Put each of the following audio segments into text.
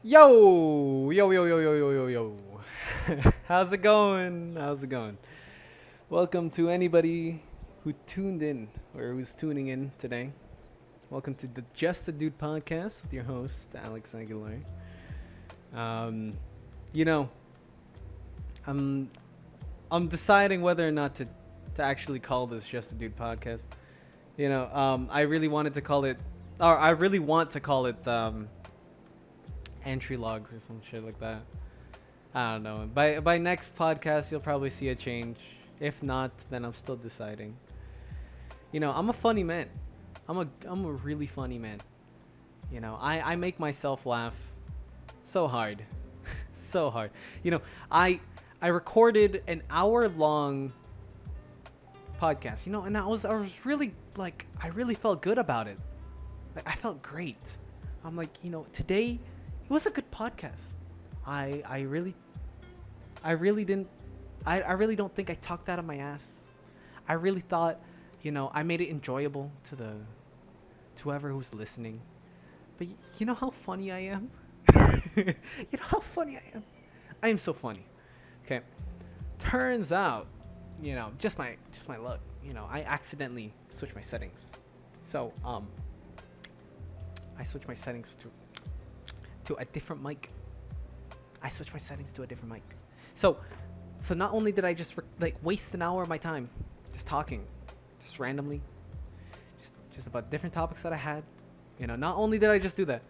Yo, yo, yo, yo, yo, yo, yo, yo. How's it going? How's it going? Welcome to anybody who tuned in or who's tuning in today. Welcome to the Just a Dude podcast with your host, Alex Aguilar. Um, you know, I'm I'm deciding whether or not to actually call this Just a Dude podcast. I really wanted to call it, or I really want to call it entry logs or some shit like that. I don't know. By next podcast, you'll probably see a change. If not, then I'm still deciding. I'm a funny man. I'm a really funny man. I make myself laugh so hard, so hard. You know, I I recorded an hour long podcast. And I was really like I really felt good about it. Like I felt great. I'm like, today it was a good podcast. I really didn't I really don't think I talked out of my ass. I really thought, I made it enjoyable to whoever who's listening. But you know how funny I am? You know how funny I am? I am so funny. Okay. Turns out, just my luck. I accidentally switched my settings. So, I switched my settings to a different mic. I switched my settings to a different mic. So not only did I just waste an hour of my time just talking, just randomly, just about different topics that I had. Not only did I just do that,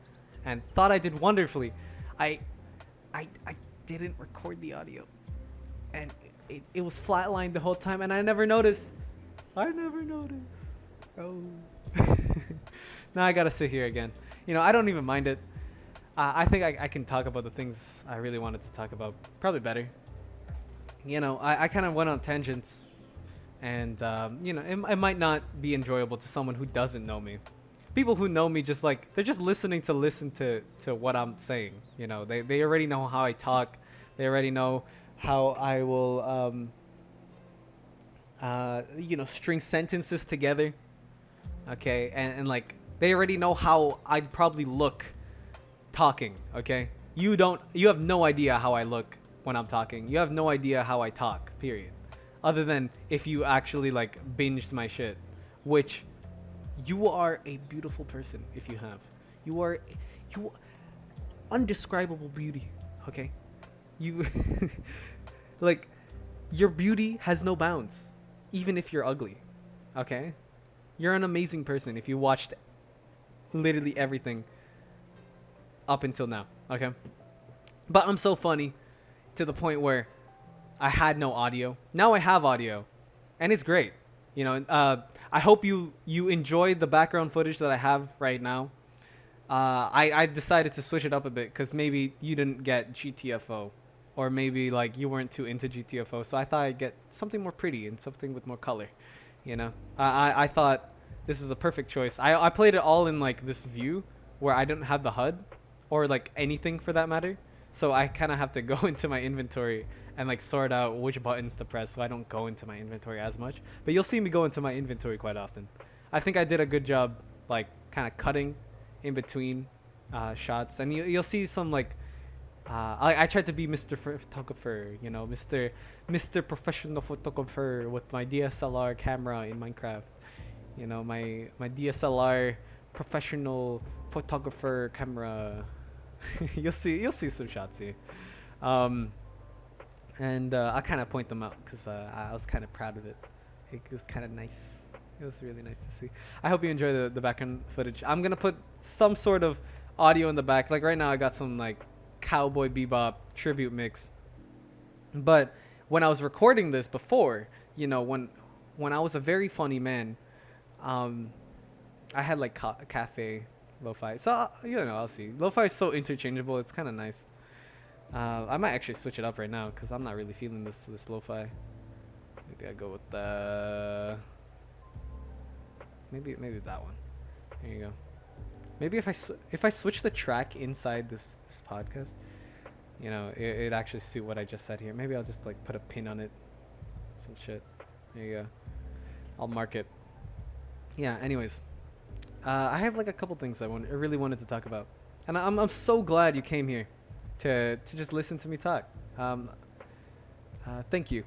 and thought I did wonderfully, I I didn't record the audio, and it was flatlined the whole time, and I never noticed. I never noticed. Oh. Now I gotta sit here again. I don't even mind it. I think I can talk about the things I really wanted to talk about probably better. I kind of went on tangents, and it might not be enjoyable to someone who doesn't know me. People who know me they're just listening to listen to what I'm saying. They already know how I talk. They already know how I will string sentences together. Okay, and like they already know how I'd probably look talking. Okay, you have no idea how I look when I'm talking. You have no idea how I talk, period. Other than if you actually binged my shit, which you are a beautiful person if you have. You undescribable beauty, okay? You like your beauty has no bounds, even if you're ugly. Okay? You're an amazing person if you watched literally everything up until now, okay? But I'm so funny to the point where I had no audio. Now I have audio, and it's great. I hope you enjoyed the background footage that I have right now. I decided to switch it up a bit because maybe you didn't get GTFO, or maybe you weren't too into GTFO. So I thought I'd get something more pretty and something with more color. I thought this is a perfect choice. I played it all in this view where I didn't have the HUD or anything for that matter. So I kind of have to go into my inventory and sort out which buttons to press so I don't go into my inventory as much. But you'll see me go into my inventory quite often. I think I did a good job kind of cutting in between shots, and you'll see some I tried to be Mr. Photographer, Mr. Professional Photographer with my DSLR camera in Minecraft. My DSLR professional photographer camera. You'll see some shots here. And I kind of point them out because I was kind of proud of it. It was kind of nice. It was really nice to see. I hope you enjoy the background footage. I'm gonna put some sort of audio in the back. Like right now, I got some Cowboy Bebop tribute mix. But when I was recording this before, when I was a very funny man, I had cafe lo-fi. So I'll see. Lo-fi is so interchangeable. It's kind of nice. I might actually switch it up right now because I'm not really feeling this lo-fi. Maybe I go with the maybe that one. There you go. Maybe if I switch the track inside this podcast, it actually suit what I just said here. Maybe I'll just put a pin on it, some shit. There you go. I'll mark it. Yeah. Anyways, I have a couple things I really wanted to talk about, and I'm so glad you came here to just listen to me talk. Thank you.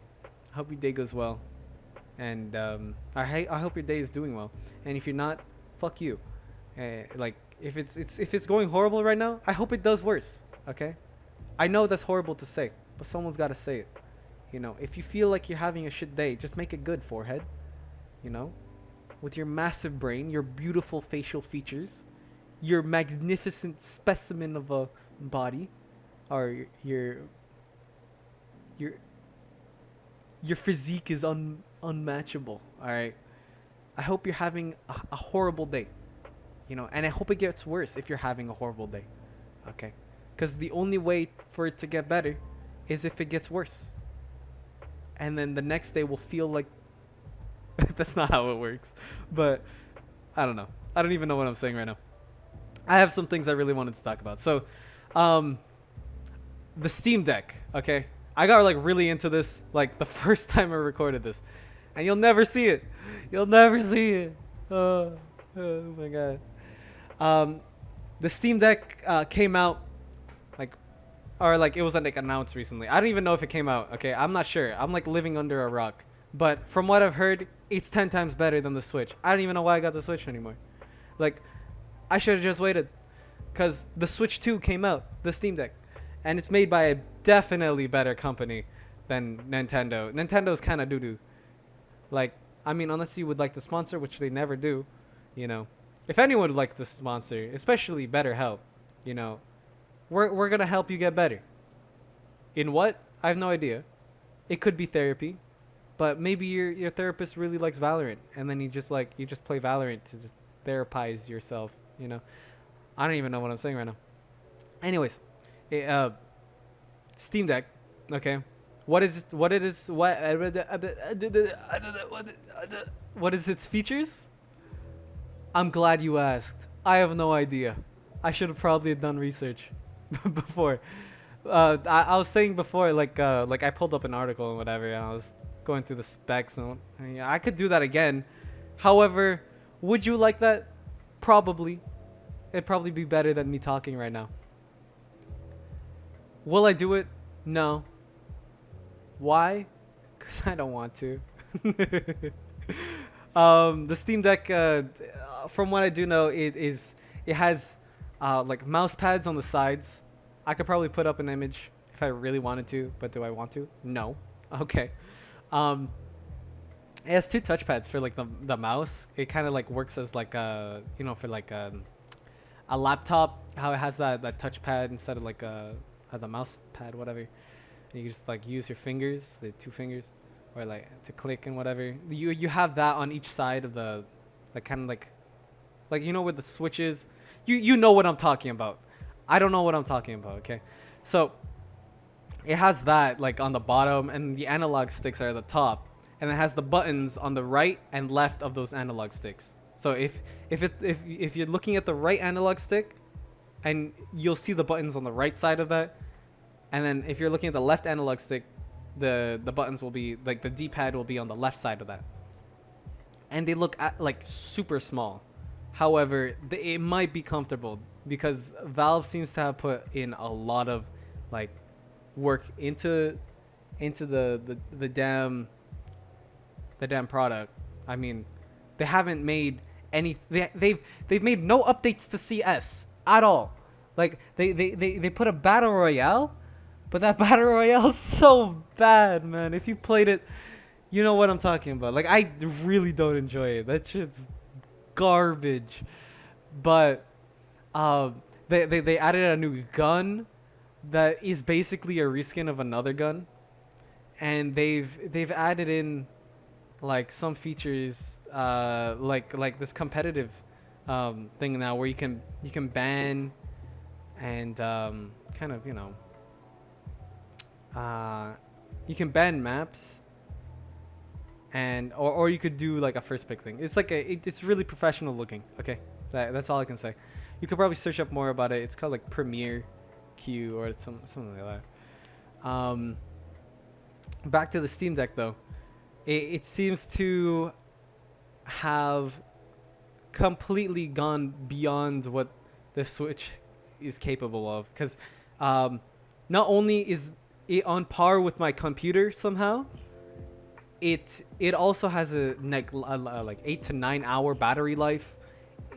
I hope your day goes well, and I hope your day is doing well. And if you're not, fuck you. Like if it's going horrible right now, I hope it does worse. Okay, I know that's horrible to say, but someone's got to say it. You know, if you feel like you're having a shit day, just make it good, forehead. You know, with your massive brain, your beautiful facial features, your magnificent specimen of a body, or your your physique is unmatchable. All right. I hope you're having a horrible day. You know, and I hope it gets worse if you're having a horrible day. Okay? Because the only way for it to get better is if it gets worse. And then the next day will feel like that's not how it works. But I don't know. I don't even know what I'm saying right now. I have some things I really wanted to talk about. So, the Steam Deck, okay? I got like really into this like the first time I recorded this. And you'll never see it. You'll never see it. Oh my god. The Steam Deck came out like it was like announced recently. I don't even know if it came out. Okay, I'm not sure. I'm like living under a rock. But from what I've heard, it's 10 times better than the Switch. I don't even know why I got the Switch anymore. Like, I should have just waited, cause the Switch 2 came out, the Steam Deck, and it's made by a definitely better company than Nintendo. Nintendo's kind of doo-doo. Like, I mean, unless you would like to sponsor, which they never do, you know. If anyone would like to sponsor, especially BetterHelp, you know, we're gonna help you get better. In what? I have no idea. It could be therapy, but maybe your therapist really likes Valorant, and then you just play Valorant to just therapize yourself, you know. I don't even know what I'm saying right now. Anyways, Steam Deck, okay. What is its features? I'm glad you asked. I have no idea. I should have probably done research before. I was saying before, like I pulled up an article and whatever, and I was going through the specs, and I could do that again. However, would you like that? Probably. It'd probably be better than me talking right now. Will I do it? No. Why? Because I don't want to. The Steam Deck, from what I do know, it has like mouse pads on the sides. I could probably put up an image if I really wanted to, but do I want to? No. Okay. It has 2 touchpads for like the mouse. It kind of like works as like a, you know, for like a laptop, how it has that touchpad instead of like the mouse pad, whatever. And you just like use your fingers, the 2 fingers, or like to click and whatever. You have that on each side of the, like kind of like you know where the switch is. You know what I'm talking about. I don't know what I'm talking about. Okay, so it has that like on the bottom, and the analog sticks are at the top, and it has the buttons on the right and left of those analog sticks. So if you're looking at the right analog stick, and you'll see the buttons on the right side of that, and then if you're looking at the left analog stick, the buttons will be like the D-pad will be on the left side of that, and they look like super small. However, it might be comfortable because Valve seems to have put in a lot of like work into the damn product. I mean, they haven't made any. They've made no updates to CS at all. Like they put a battle royale, but that battle royale is so bad, man. If you played it, you know what I'm talking about. Like, I really don't enjoy it. That shit's garbage. But they added a new gun that is basically a reskin of another gun, and they've added in like some features like this competitive thing now where you can ban and kind of, you know, you can ban maps, and or you could do like a first pick thing. It's like it's really professional looking. Okay, that's all I can say. You could probably search up more about it. It's called like Premiere Q or something like that. Back to the Steam Deck though, it seems to have completely gone beyond what the Switch is capable of. Because not only is it on par with my computer somehow, it also has a like 8 to 9 hour battery life.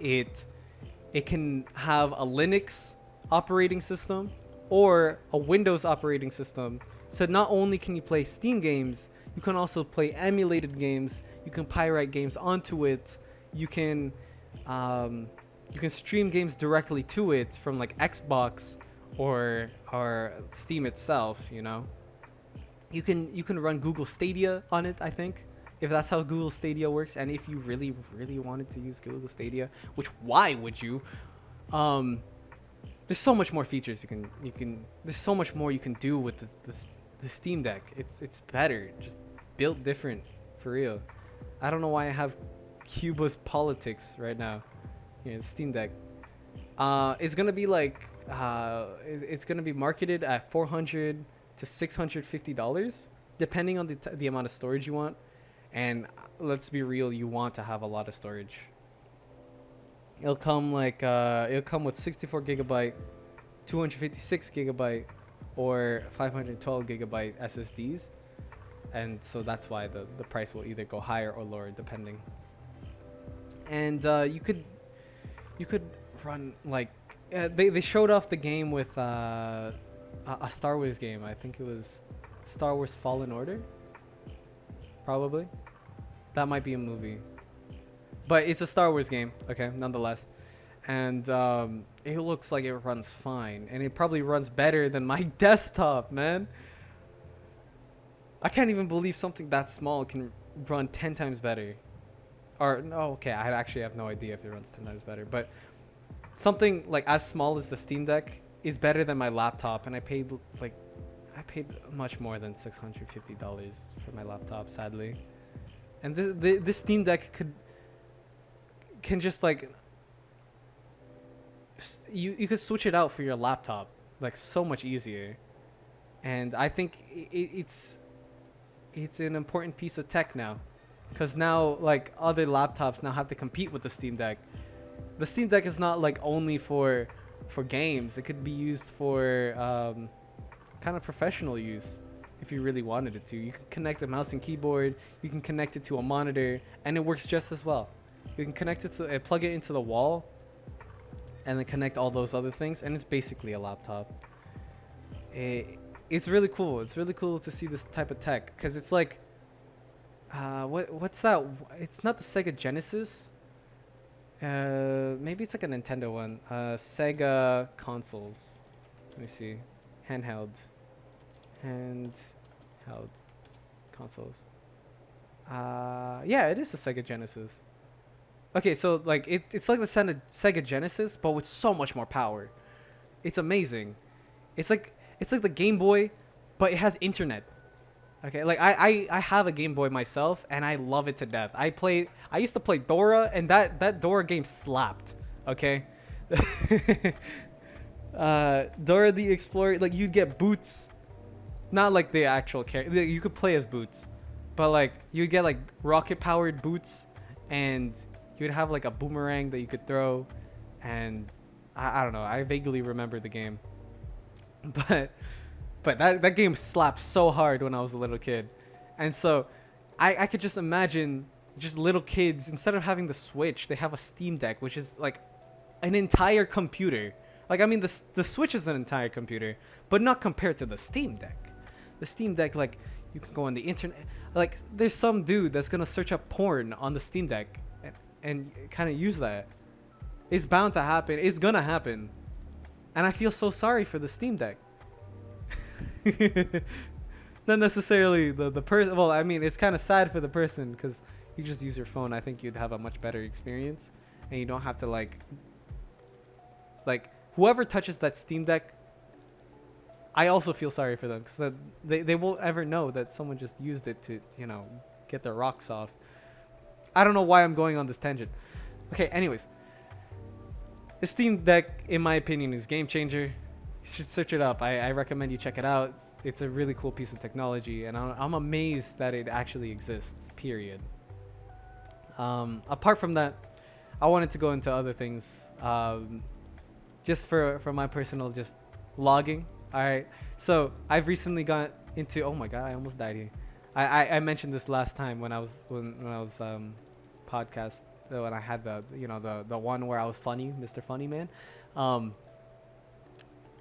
It can have a Linux operating system or a Windows operating system. So not only can you play Steam games, you can also play emulated games. You can pirate games onto it. You can stream games directly to it from like Xbox or Steam itself. You know, you can run Google Stadia on it, I think, if that's how Google Stadia works. And if you really wanted to use Google Stadia, which why would you? There's so much more features you can there's so much more you can do with the Steam Deck. It's better, just built different, for real. I don't know why I have Cuba's politics right now. Yeah, the Steam Deck. It's gonna be like it's gonna be marketed at $400 to $650, depending on the amount of storage you want. And let's be real, you want to have a lot of storage. It'll come with 64 gigabyte, 256 gigabyte, or 512 gigabyte SSDs. And so that's why the price will either go higher or lower depending. And you could run like they showed off the game with a Star Wars game. I think it was Star Wars Fallen Order. Probably. That might be a movie. But it's a Star Wars game, okay, nonetheless. And it looks like it runs fine. And it probably runs better than my desktop, man. I can't even believe something that small can run 10 times better. Or, no, okay, I actually have no idea if it runs 10 times better. But something like as small as the Steam Deck is better than my laptop. And I paid much more than $650 for my laptop, sadly. And this Steam Deck can just like you could switch it out for your laptop like so much easier. And I think it's an important piece of tech now, because now like other laptops now have to compete with the Steam Deck. The Steam Deck is not like only for games. It could be used for kind of professional use if you really wanted it to. You can connect a mouse and keyboard, you can connect it to a monitor, and it works just as well. You can connect it to plug it into the wall and then connect all those other things, and it's basically a laptop. It's really cool. It's really cool to see this type of tech, because it's like what's that? It's not the Sega Genesis. Maybe it's like a Nintendo one. Sega consoles. Let me see. Handheld consoles. Yeah, it is a Sega Genesis. Okay, so like it's like the Sega Genesis, but with so much more power. It's amazing. It's like the Game Boy, but it has internet. Okay, like I have a Game Boy myself, and I love it to death. I used to play Dora, and that Dora game slapped. Okay. Dora the Explorer, like you'd get boots, not like the actual character. You could play as boots, but like you'd get like rocket powered boots, and you'd have like a boomerang that you could throw, and I don't know. I vaguely remember the game, but that game slapped so hard when I was a little kid, and so I could just imagine just little kids, instead of having the Switch, they have a Steam Deck, which is like an entire computer. Like, I mean, the Switch is an entire computer, but not compared to the Steam Deck. The Steam Deck, like, you can go on the internet. Like, there's some dude that's gonna search up porn on the Steam Deck and kind of use that. It's bound to happen. It's gonna happen. And I feel so sorry for the Steam Deck. Not necessarily the person. Well, I mean, it's kind of sad for the person, because you just use your phone. I think you'd have a much better experience, and you don't have to like whoever touches that Steam Deck, I also feel sorry for them, because they won't ever know that someone just used it to, you know, get their rocks off. I don't know why I'm going on this tangent. Okay, anyways. The Steam Deck, in my opinion, is game changer. You should search it up. I recommend you check it out. It's a really cool piece of technology, and I'm amazed that it actually exists, period. Apart from that, I wanted to go into other things. just for my personal just logging. All right. So I've recently got into. Oh my god, I almost died here. I mentioned this last time when I was podcast when I had the one where I was funny, Mr. Funny Man. Um,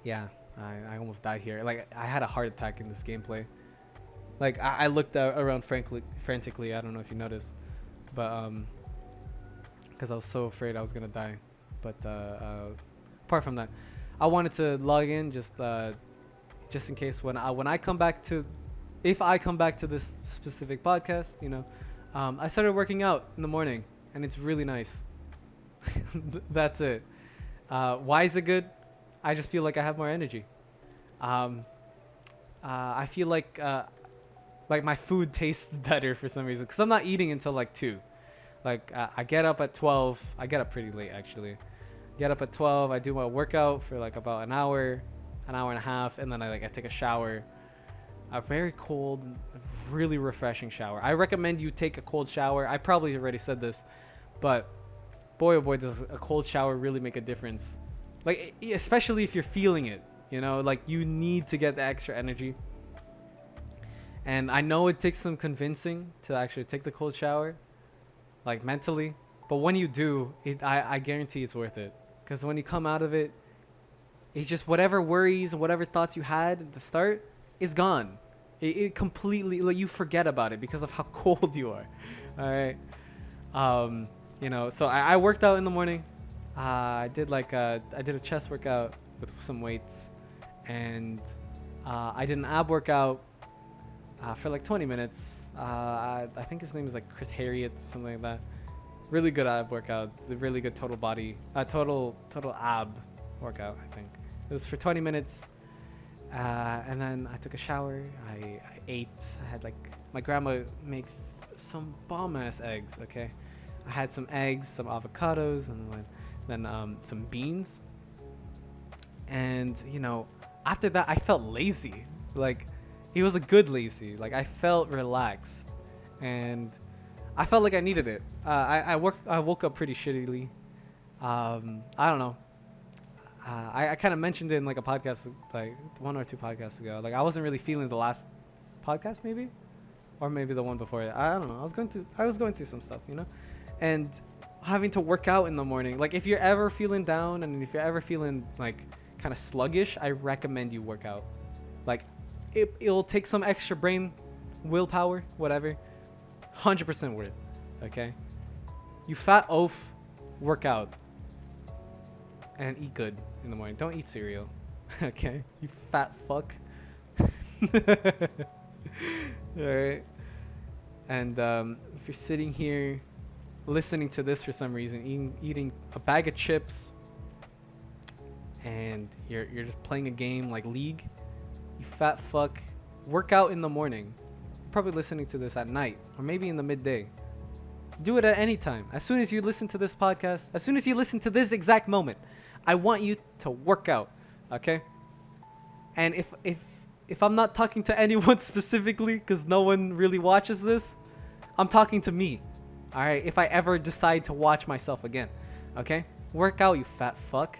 yeah, I almost died here. Like I had a heart attack in this gameplay. Like I looked around frantically. I don't know if you noticed, but because I was so afraid I was gonna die. But apart from that, I wanted to log in just in case when I come back to, if I come back to this specific podcast, I started working out in the morning, and it's really nice. That's it. Why is it good? I just feel like I have more energy. I feel like my food tastes better for some reason, because I'm not eating until like 2. Like I get up at 12. I get up pretty late actually. Get up at 12. I do my workout for like about an hour and a half, and then I take a shower. A very cold, really refreshing shower. I recommend you take a cold shower. I probably already said this, but boy oh boy does a cold shower really make a difference. Like especially if you're feeling it, like you need to get the extra energy. And I know it takes some convincing to actually take the cold shower, like mentally, but when you do, I guarantee it's worth it. Because when you come out of it, it's just whatever worries, whatever thoughts you had at the start is gone. It completely, like, you forget about it because of how cold you are. All right. So I worked out in the morning. I did a chest workout with some weights, and I did an ab workout for like 20 minutes. I think his name is like Chris Harriet or something like that. Really good ab workout. Really good total body, total ab workout. I think it was for 20 minutes. And then I took a shower. I ate. I had my grandma makes some bomb ass eggs. Okay, I had some eggs, some avocados, and then some beans. And after that, I felt lazy. Like it was a good lazy. Like I felt relaxed, and I felt like I needed it. I woke up pretty shittily. I don't know. I kind of mentioned it in like a podcast, like 1 or 2 podcasts ago. Like I wasn't really feeling the last podcast, maybe, or maybe the one before it. I don't know. I was going through some stuff, and having to work out in the morning. Like if you're ever feeling down and if you're ever feeling like kind of sluggish, I recommend you work out. Like it'll take some extra brain, willpower, whatever. 100% worth it. Okay, you fat oaf, work out. And eat good in the morning. Don't eat cereal. Okay? You fat fuck. Alright. And if you're sitting here listening to this for some reason, eating a bag of chips, and you're just playing a game like League, you fat fuck, work out in the morning. You're probably listening to this at night or maybe in the midday. Do it at any time. As soon as you listen to this podcast, as soon as you listen to this exact moment, I want you to work out, okay? And if I'm not talking to anyone specifically, because no one really watches this, I'm talking to me, all right? If I ever decide to watch myself again, okay? Work out, you fat fuck.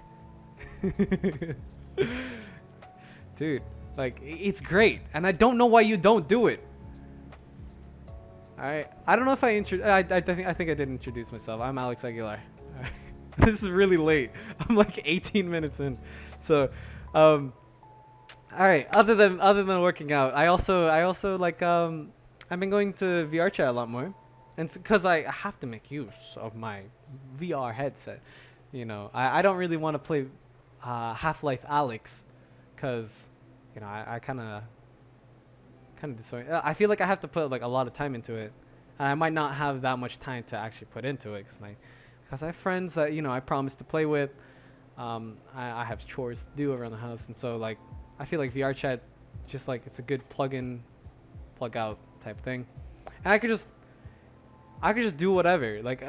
Dude, like, it's great, and I don't know why you don't do it. All right, I don't know if I think I did introduce myself. I'm Alex Aguilar. All right. This is really late. I'm like 18 minutes in. So, all right. Other than working out, I also I've been going to VR chat a lot more, and because I have to make use of my VR headset. I don't really want to play Half-Life Alyx, because I kind of I feel like I have to put like a lot of time into it, and I might not have that much time to actually put into it because I have friends that I promised to play with. I have chores to do around the house, and so like I feel like VR chat just like it's a good plug-in, plug-out type thing, and I could just do whatever. Like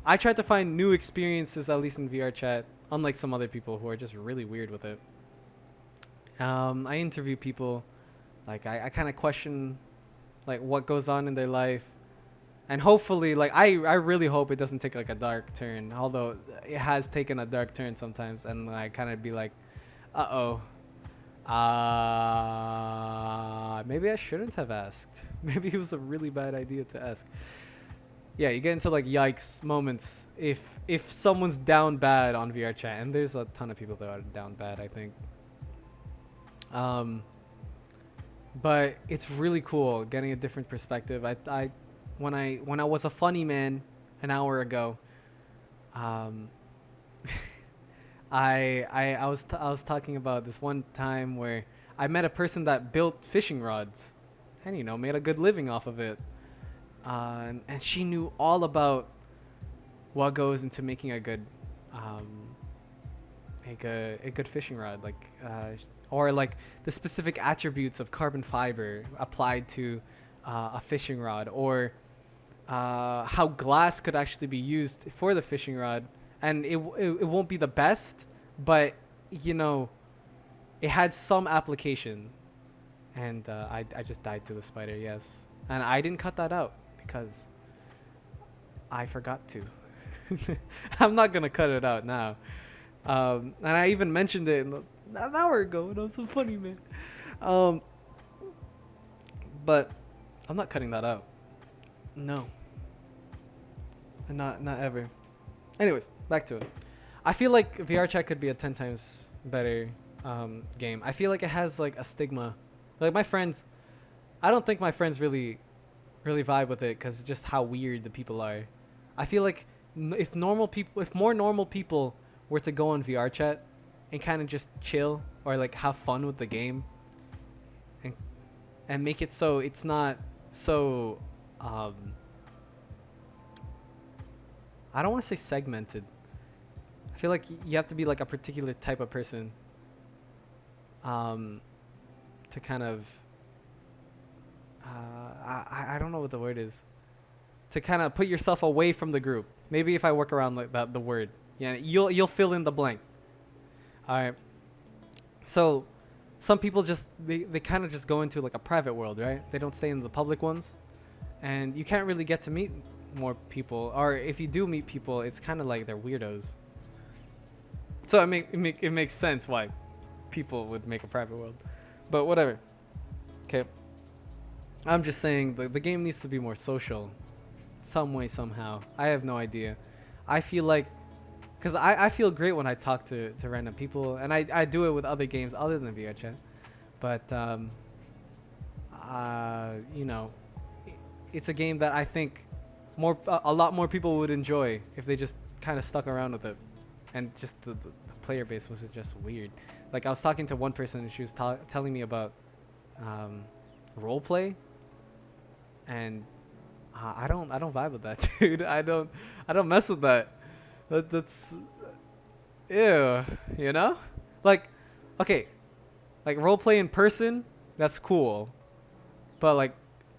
I tried to find new experiences, at least in VR chat, unlike some other people who are just really weird with it. I interview people, like I kind of question like what goes on in their life, And hopefully, like I really hope it doesn't take like a dark turn. Although it has taken a dark turn sometimes, and I kind of be like, uh oh, maybe I shouldn't have asked. Maybe it was a really bad idea to ask. Yeah, you get into like yikes moments if someone's down bad on VR chat, and there's a ton of people that are down bad, I think. Um, but it's really cool getting a different perspective. When I was a funny man an hour ago, um, I was talking about this one time where I met a person that built fishing rods, and made a good living off of it. And she knew all about what goes into making a good fishing rod, like or like the specific attributes of carbon fiber applied to a fishing rod, or how glass could actually be used for the fishing rod, and it won't be the best, but it had some application, and I just died to the spider, yes, and I didn't cut that out because I forgot to. I'm not gonna cut it out now. And I even mentioned it an hour ago, and I was so funny, man. But I'm not cutting that out. No. And not ever. Anyways, back to it. I feel like VR chat could be a 10 times better game. I feel like it has like a stigma. Like my friends, I don't think my friends really vibe with it because just how weird the people are. I feel like if more normal people were to go on VR chat and kind of just chill or like have fun with the game, and make it so it's not so I don't want to say segmented. I feel like you have to be like a particular type of person to kind of I don't know what the word is, to kind of put yourself away from the group. Maybe if I work around like that, the word, yeah, you'll fill in the blank. All right. So some people just they kind of just go into like a private world, right? They don't stay in the public ones, and you can't really get to meet more people, or if you do meet people, it's kind of like they're weirdos. So it makes sense why people would make a private world, but whatever. Okay. I'm just saying the game needs to be more social, some way, somehow. I have no idea. I feel like, because I feel great when I talk to random people, and I do it with other games other than VR chat. But, it's a game that I think a lot more people would enjoy if they just kind of stuck around with it. And just the player base was just weird. Like I was talking to one person and she was telling me about role play. And I don't vibe with that, dude. I don't mess with that. That's ew, Like, okay, like role play in person, that's cool, but like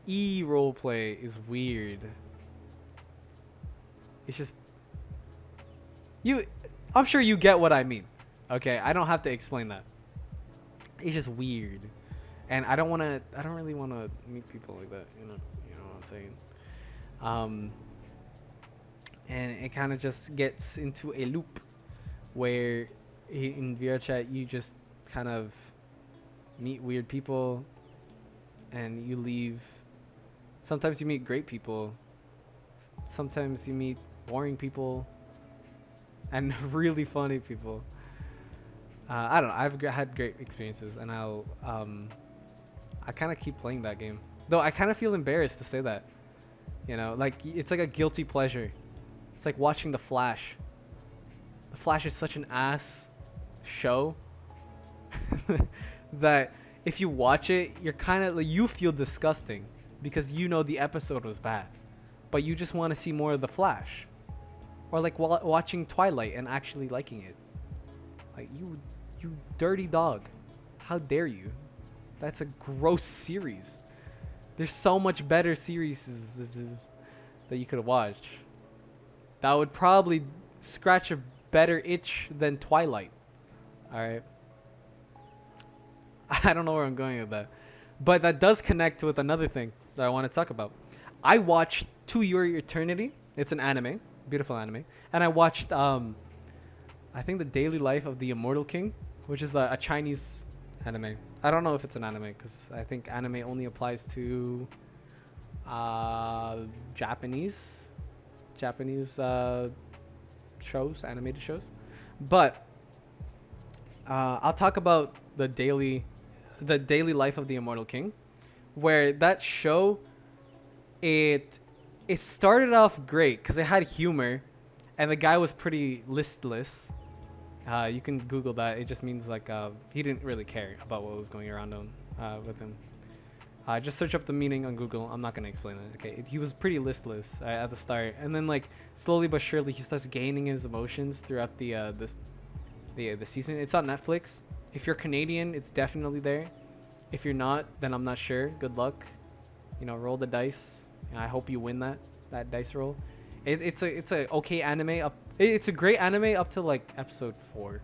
role play is weird. It's just I'm sure you get what I mean. Okay, I don't have to explain that. It's just weird, and I don't really want to meet people like that. You know what I'm saying? And it kind of just gets into a loop where in VR chat you just kind of meet weird people and you leave. Sometimes you meet great people. Sometimes you meet boring people and really funny people. I don't know. I've had great experiences, and I kind of keep playing that game. Though I kind of feel embarrassed to say that. Like it's like a guilty pleasure. It's like watching The Flash. The Flash is such an ass show that if you watch it, you're kind of like, you feel disgusting because the episode was bad, but you just want to see more of The Flash. Or like watching Twilight and actually liking it. Like you dirty dog. How dare you? That's a gross series. There's so much better series that you could watch. That would probably scratch a better itch than Twilight. Alright. I don't know where I'm going with that. But that does connect with another thing that I want to talk about. I watched To Your Eternity. It's an anime, beautiful anime, and I watched I think The Daily Life of the Immortal King, which is a Chinese anime. I don't know if it's an anime because I think anime only applies to Japanese shows, animated shows. But I'll talk about the daily life of the Immortal King, where that show, it started off great because it had humor, and the guy was pretty listless. You can Google that. It just means like he didn't really care about what was going around on with him. Just search up the meaning on Google. I'm not gonna explain it. Okay, he was pretty listless at the start, and then like slowly but surely he starts gaining his emotions throughout the season. It's on Netflix. If you're Canadian, it's definitely there. If you're not, then I'm not sure. Good luck. Roll the dice. I hope you win that dice roll. It's a okay anime. It's a great anime up to like episode 4,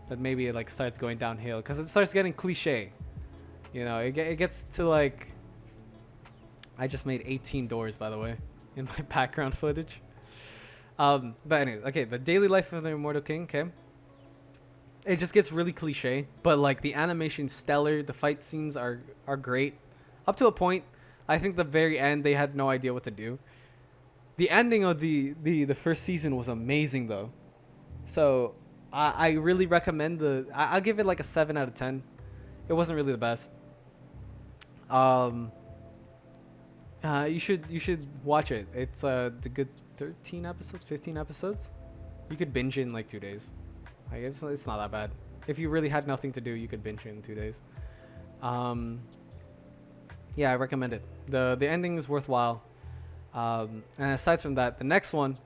but maybe it like starts going downhill because it starts getting cliche. It gets to like. I just made 18 doors, by the way, in my background footage. But anyways, okay, the daily life of the Immortal King. Okay. It just gets really cliche, but like the animation's stellar. The fight scenes are great, up to a point. I think the very end they had no idea what to do. The ending of the first season was amazing though, so I really recommend I'll give it like a 7 out of 10. It wasn't really the best. You should watch it. It's a good 13 episodes, 15 episodes. You could binge it in like 2 days. I guess it's not that bad. If you really had nothing to do, you could binge it in 2 days. Yeah, I recommend it. The ending is worthwhile. And aside from that, the next one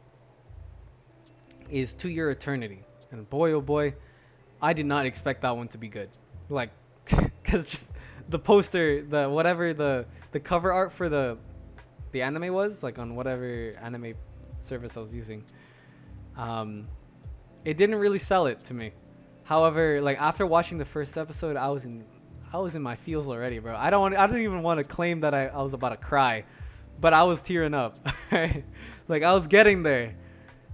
is To Your Eternity. And boy, oh boy, I did not expect that one to be good. Like, because just the poster, the cover art for the anime was, like on whatever anime service I was using, it didn't really sell it to me. However, like after watching the first episode, I was in my feels already, bro. I don't even want to claim that I was about to cry, but I was tearing up. Like I was getting there,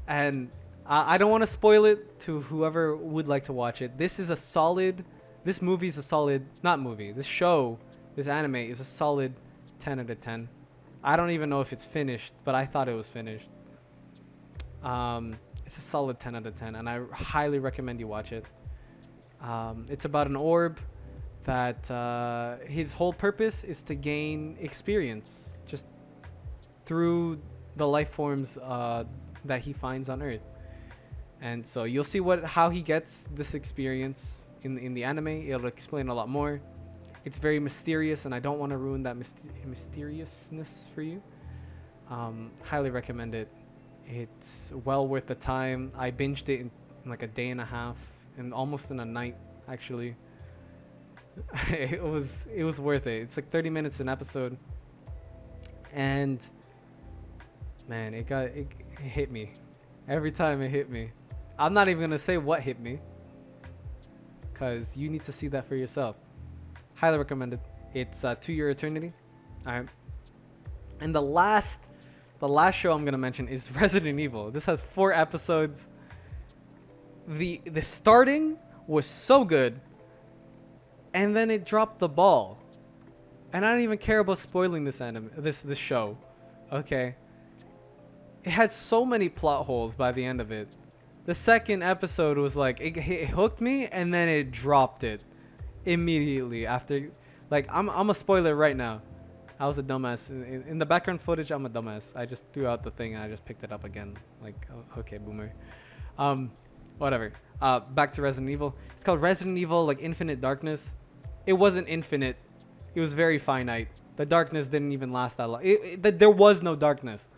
and I don't want to spoil it to whoever would like to watch it. This movie is a solid, not movie. This show, this anime is a solid 10 out of 10. I don't even know if it's finished, but I thought it was finished. It's a solid 10 out of 10, and I highly recommend you watch it. It's about an orb that his whole purpose is to gain experience just through the life forms that he finds on Earth. And so you'll see how he gets this experience in the anime. It'll explain a lot more. It's very mysterious, and I don't want to ruin that mysteriousness for you. Highly recommend it. It's well worth the time. I binged it in like a day and a half, and almost in a night actually. It was worth it. It's like 30 minutes an episode, and man, it hit me every time. It hit me. I'm not even gonna say what hit me, because you need to see that for yourself. Highly recommended. It's To Your Eternity. All right. And the last show I'm gonna mention is Resident Evil. This has 4 episodes. The starting was so good, and then it dropped the ball. And I don't even care about spoiling this show. Okay. It had so many plot holes by the end of it. The second episode was like it hooked me, and then it dropped it immediately after. Like I'm a spoiler right now. I was a dumbass. In the background footage, I'm a dumbass. I just threw out the thing and I just picked it up again. Like, oh, okay, boomer. Whatever. Back to Resident Evil. It's called Resident Evil, like Infinite Darkness. It wasn't infinite. It was very finite. The darkness didn't even last that long. There was no darkness.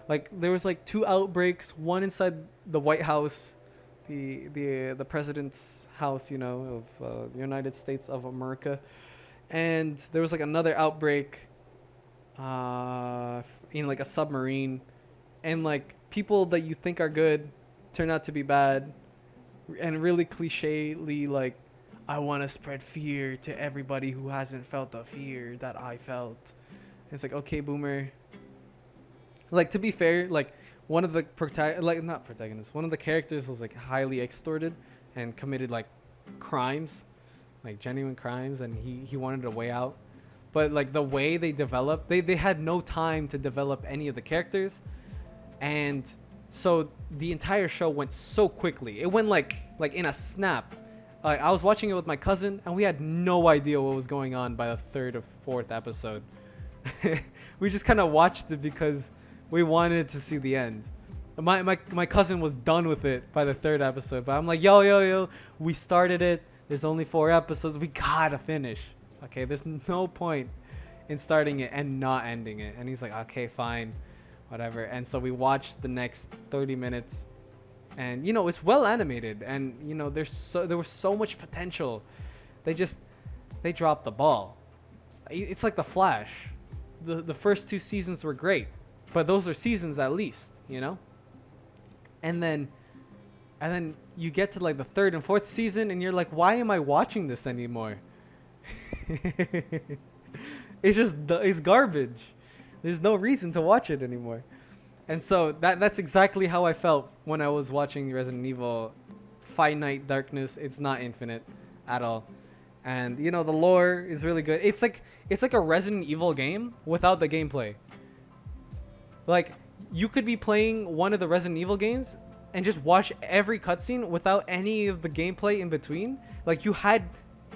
Like there was like 2 outbreaks. One inside the White House, the president's house, of the United States of America, and there was like another outbreak in like a submarine, and like people that you think are good turn out to be bad, and really clichély like, I want to spread fear to everybody who hasn't felt the fear that I felt. And it's like, okay, boomer, Like, to be fair, like, one of the not protagonists, one of the characters was like highly extorted and committed like crimes, like genuine crimes, and he wanted a way out. But like the way they developed, they had no time to develop any of the characters, and so the entire show went so quickly. It went like in a snap. Like, I was watching it with my cousin, and we had no idea what was going on by the third or fourth episode. We just kind of watched it because we wanted to see the end. My cousin was done with it by the third episode, but I'm like, yo, we started it. There's only 4 episodes. We gotta finish. Okay, there's no point in starting it and not ending it. And he's like, okay, fine, whatever. And so we watched the next 30 minutes. And, you know, it's well animated. And, you know, there was so much potential. They dropped the ball. It's like The Flash. The first 2 seasons were great. But those are seasons at least, you know? And then you get to like the 3rd and 4th season and you're like, why am I watching this anymore? It's garbage. There's no reason to watch it anymore. And so that's exactly how I felt when I was watching Resident Evil Finite Darkness. It's not infinite at all. And you know, the lore is really good. It's like a Resident Evil game without the gameplay. Like, you could be playing one of the Resident Evil games and just watch every cutscene without any of the gameplay in between. Like, you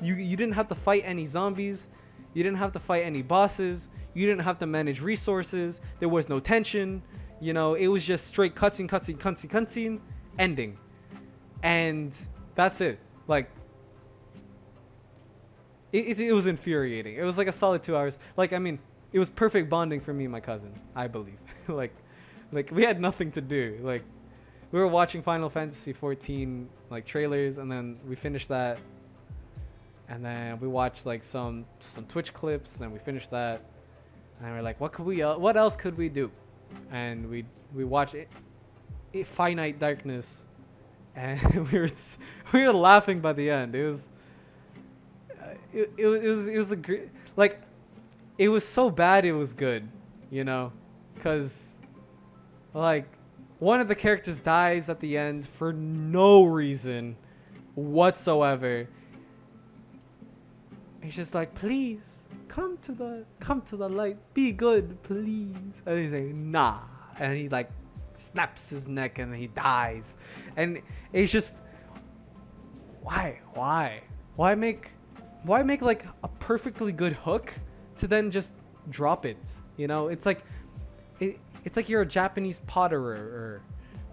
didn't have to fight any zombies. You didn't have to fight any bosses. You didn't have to manage resources. There was no tension. You know, it was just straight cutscene, ending. And that's it. Like, it was infuriating. It was like a solid 2 hours. Like, I mean, it was perfect bonding for me and my cousin, I believe. like we had nothing to do. Like, we were watching Final Fantasy 14 like trailers, and then we finished that. And then we watched like some Twitch clips, and then we finished that. And we're like, what else could we do? And we watched Finite Darkness, and we were laughing by the end. It was a great, like, it was so bad it was good, you know, because like one of the characters dies at the end for no reason whatsoever. He's just like, please come to the light, be good, please. And he's like, nah, and he like snaps his neck and he dies. And it's just, why make like a perfectly good hook to then just drop it? You know, it's like you're a Japanese potterer,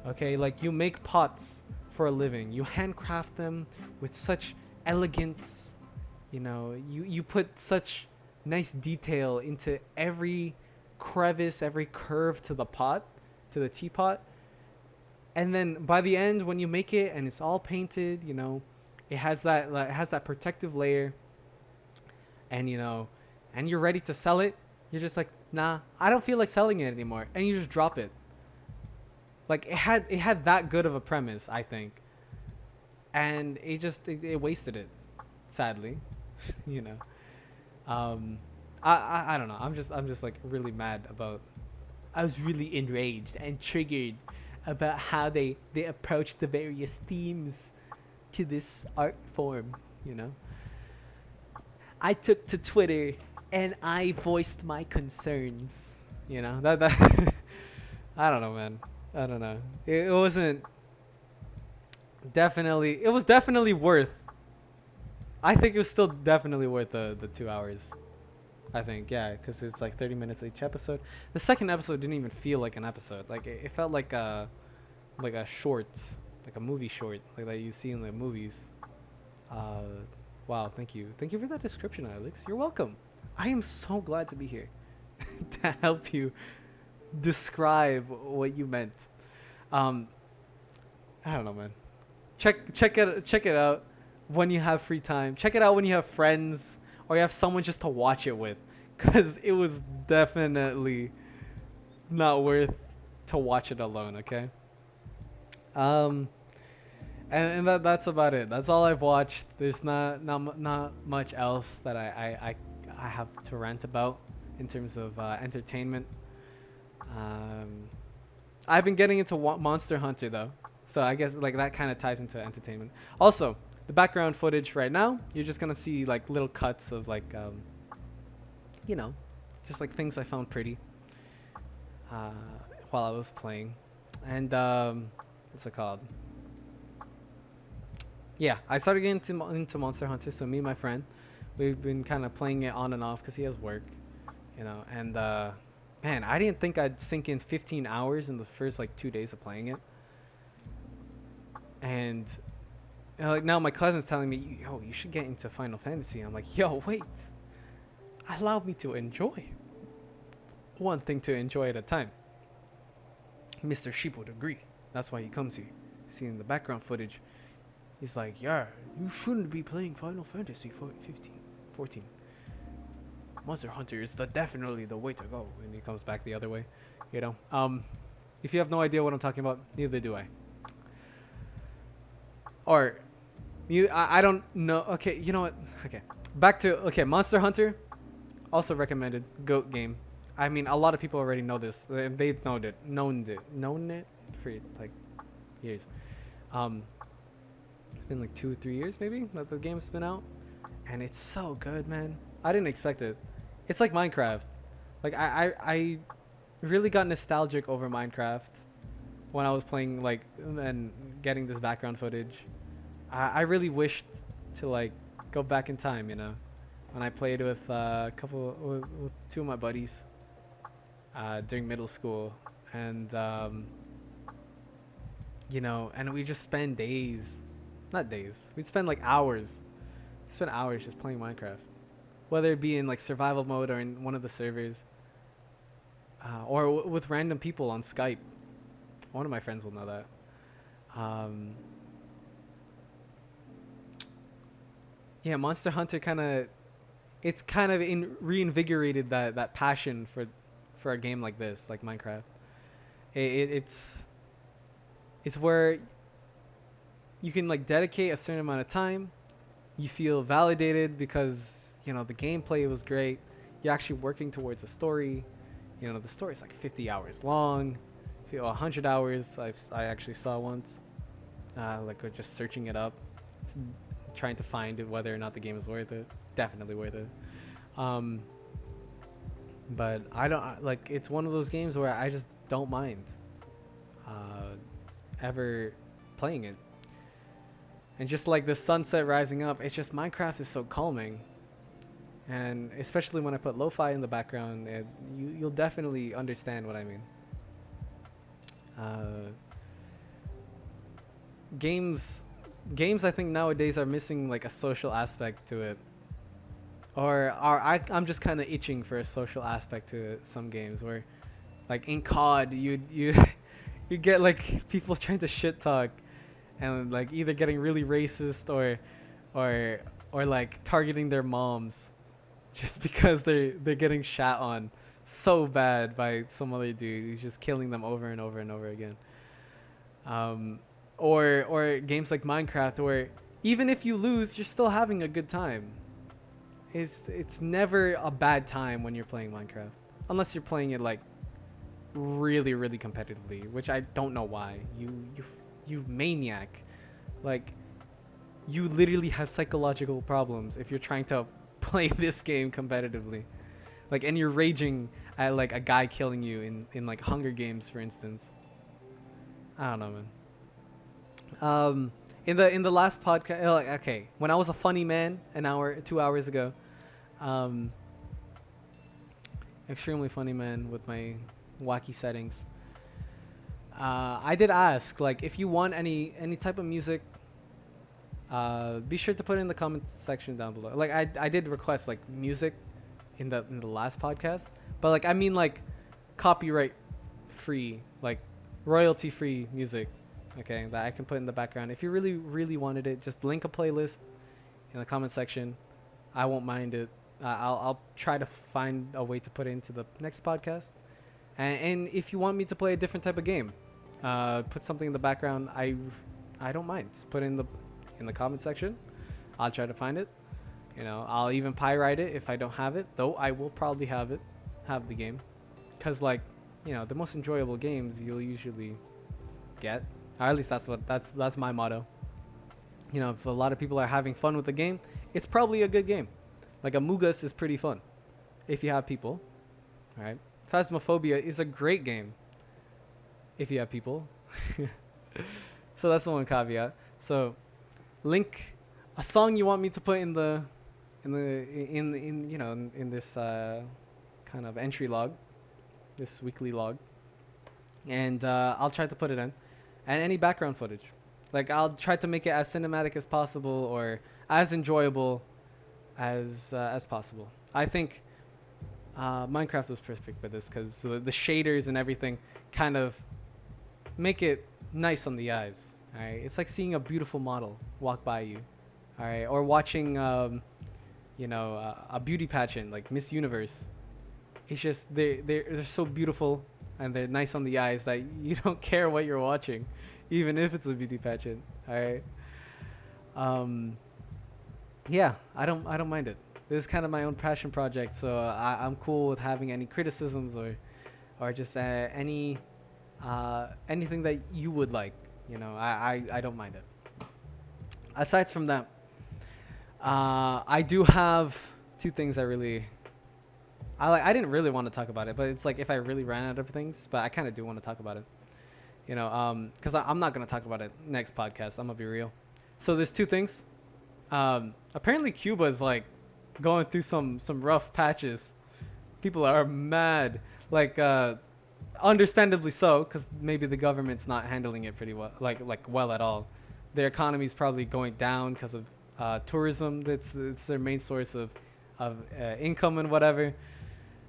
okay? Like, you make pots for a living. You handcraft them with such elegance. You know, you put such nice detail into every crevice, every curve to the pot, to the teapot. And then by the end, when you make it and it's all painted, you know, it has that protective layer. And, you know, and you're ready to sell it. You're just like, nah, I don't feel like selling it anymore. And you just drop it. Like, it had that good of a premise, I think. And it wasted it, sadly. You know. I don't know. I'm just like really mad about. I was really enraged and triggered about how they approach the various themes to this art form, you know. I took to Twitter and I voiced my concerns, you know. That I don't know, man. I don't know. It was definitely worth. I think it was still definitely worth the 2 hours. I think, yeah, because it's like 30 minutes each episode. The second episode didn't even feel like an episode. Like, it felt like a short, like a movie short, like that you see in the movies. Wow, thank you for that description, Alex. You're welcome. I am so glad to be here to help you describe what you meant. I don't know, man. Check it out when you have free time. Check it out when you have friends or you have someone just to watch it with, because it was definitely not worth to watch it alone. Okay. And that's about it. That's all I've watched. There's not much else that I have to rant about in terms of entertainment. Um, I've been getting into Monster Hunter though, so I guess like that kind of ties into entertainment. Also, the background footage right now, you're just gonna see like little cuts of like, you know, just like things I found pretty uh, while I was playing, and what's it called? Yeah, I started getting into Monster Hunter. So me and my friend, we've been kind of playing it on and off because he has work, you know. And man, I didn't think I'd sink in 15 hours in the first like 2 days of playing it. And you know, like now my cousin's telling me, yo, you should get into Final Fantasy. I'm like, yo, wait, allow me to enjoy one thing to enjoy at a time. Mr. Sheep would agree. That's why he comes here. Seeing the background footage, he's like, yeah, you shouldn't be playing Final Fantasy 14. Monster Hunter is definitely the way to go. And he comes back the other way, you know. If you have no idea what I'm talking about, neither do I. Or, I don't know. Okay, you know what? Okay, back to Monster Hunter. Also recommended, GOAT game. I mean, a lot of people already know this. They've known it for like years. It's been like 2-3 years maybe that the game's been out, and it's so good, man. I didn't expect it. It's like Minecraft. Like I really got nostalgic over Minecraft when I was playing like and getting this background footage. I really wished to like go back in time, you know, when I played with with two of my buddies during middle school, and you know, and we just spend days, not days, we'd spend like hours, spend hours just playing Minecraft, whether it be in like survival mode or in one of the servers, or with random people on Skype. One of my friends will know that. Yeah, Monster Hunter it's kind of reinvigorated that passion for a game like this, like Minecraft. It's where you can like dedicate a certain amount of time. You feel validated because, you know, the gameplay was great. You're actually working towards a story. You know, the story's like 50 hours long. 100 hours I actually saw once. Like just searching it up, trying to find whether or not the game is worth it. Definitely worth it. But I don't like, it's one of those games where I just don't mind ever playing it. And just like the sunset rising up, it's just Minecraft is so calming. And especially when I put lo-fi in the background, you'll definitely understand what I mean. Games I think nowadays are missing like a social aspect to it, or I'm just kind of itching for a social aspect to some games where, like in COD, you you get like people trying to shit talk, and like either getting really racist or like targeting their moms, just because they're getting shat on so bad by some other dude who's just killing them over and over and over again. Or games like Minecraft, where even if you lose, you're still having a good time. It's never a bad time when you're playing Minecraft, unless you're playing it like really really competitively, which I don't know why. You maniac, like you literally have psychological problems if you're trying to play this game competitively, like, and you're raging at like a guy killing you in like Hunger Games, for instance. I don't know, man. In the last podcast, like, okay, when I was a funny man 2 hours ago, extremely funny man with my wacky settings. I did ask, like, if you want any type of music, be sure to put it in the comments section down below. Like, I did request like music in the last podcast, but like I mean like copyright free, like royalty free music, okay, that I can put in the background. If you really really wanted it, just link a playlist in the comment section. I won't mind it. I'll try to find a way to put it into the next podcast. And if you want me to play a different type of game, put something in the background. I don't mind. Just put it in the comment section. I'll try to find it. You know, I'll even pirate it if I don't have it, though I will probably have the game, because like the most enjoyable games you'll usually get. Or at least that's my motto. If a lot of people are having fun with the game, it's probably a good game. Like Among Us is pretty fun if you have people, right? Phasmophobia is a great game if you have people. So that's the one caveat. So link a song you want me to put in this kind of entry log, this weekly log, and I'll try to put it in, and any background footage. Like I'll try to make it as cinematic as possible or as enjoyable as possible. I think Minecraft was perfect for this because the shaders and everything kind of make it nice on the eyes. All right, it's like seeing a beautiful model walk by you. All right, or watching a beauty pageant like Miss Universe. It's just they're so beautiful and they're nice on the eyes that you don't care what you're watching, even if it's a beauty pageant. All right. Yeah, I don't mind it. This is kind of my own passion project, so I'm cool with having any criticisms or just anything that you would like. I don't mind it. Aside from that, I do have two things I didn't really want to talk about it, but it's like if I really ran out of things, but I kind of do want to talk about it. Because I'm not gonna talk about it next podcast. I'm gonna be real. So there's two things. Apparently Cuba is like going through some rough patches. People are mad, like understandably so, because maybe the government's not handling it pretty well, like well at all. Their economy's probably going down because of tourism. It's their main source of income and whatever.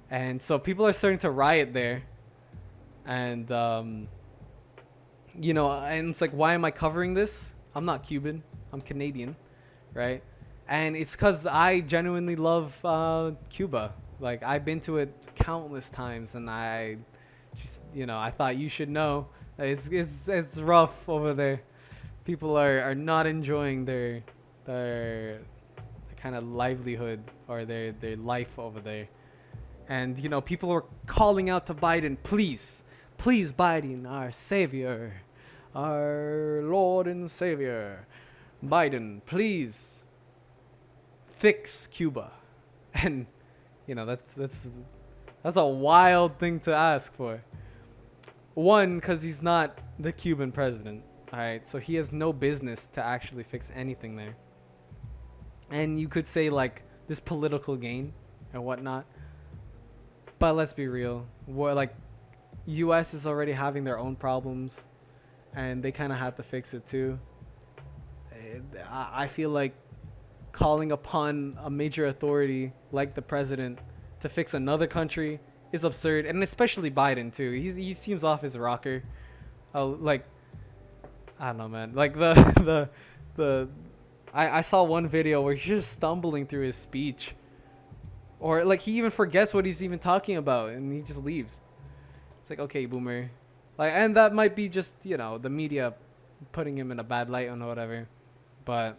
And so people are starting to riot there, and and it's like, why am I covering this? I'm not Cuban. I'm Canadian, right? And it's because I genuinely love Cuba. Like, I've been to it countless times, and I just, I thought you should know. It's rough over there. People are not enjoying their kind of livelihood or their life over there. And, people were calling out to Biden, please, Biden, our savior, our Lord and Savior. Biden, please fix Cuba. And, that's a wild thing to ask for. One, because he's not the Cuban president. All right, so he has no business to actually fix anything there. And you could say, like, this political gain and whatnot. But let's be real. U.S. is already having their own problems, and they kind of have to fix it too. I feel like calling upon a major authority like the president to fix another country is absurd, and especially Biden too. He seems off his rocker. I don't know, man. Like I saw one video where he's just stumbling through his speech. Or like he even forgets what he's even talking about and he just leaves. It's like, okay, boomer. And that might be just, the media putting him in a bad light or whatever. But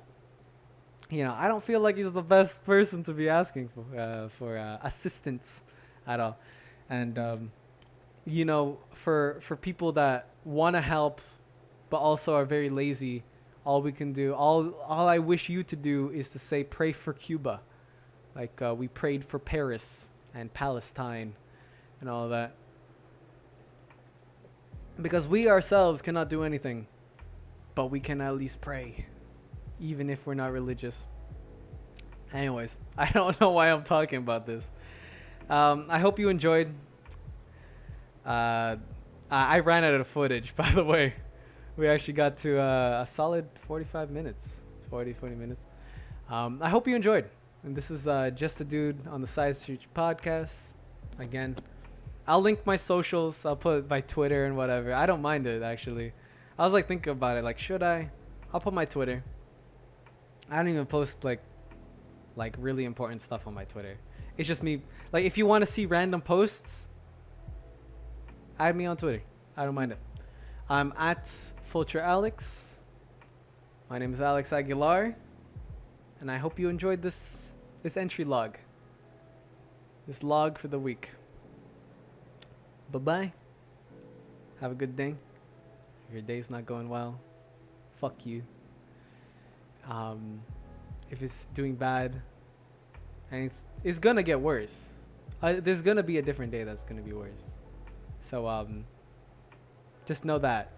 I don't feel like he's the best person to be asking for assistance at all. And for people that want to help but also are very lazy, all I wish you to do is to say, pray for Cuba. Like we prayed for Paris and Palestine and all that. Because we ourselves cannot do anything, but we can at least pray, even if we're not religious. Anyways, I don't know why I'm talking about this. I hope you enjoyed. I ran out of footage, by the way. We actually got to a solid 45 minutes. 40 minutes. I hope you enjoyed. And this is Just a Dude on the Side Street podcast. Again, I'll link my socials. I'll put my Twitter and whatever. I don't mind it, actually. I was thinking about it. Should I? I'll put my Twitter. I don't even post like really important stuff on my Twitter. It's just me. If you want to see random posts, add me on Twitter. I don't mind it. I'm at Fulcher Alex. My name is Alex Aguilar. And I hope you enjoyed this entry log. This log for the week. Bye-bye. Have a good day. If your day's not going well, fuck you. If it's doing bad, and it's gonna get worse. There's gonna be a different day that's gonna be worse. So just know that.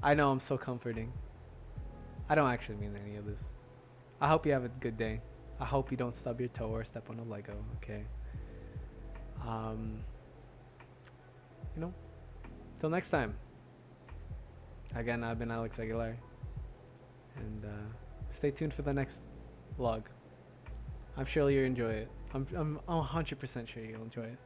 I know I'm so comforting. I don't actually mean any of this. I hope you have a good day. I hope you don't stub your toe or step on a Lego. Okay. You know. Till next time. Again, I've been Alex Aguilar, and stay tuned for the next vlog. I'm sure you'll enjoy it. I'm 100% sure you'll enjoy it.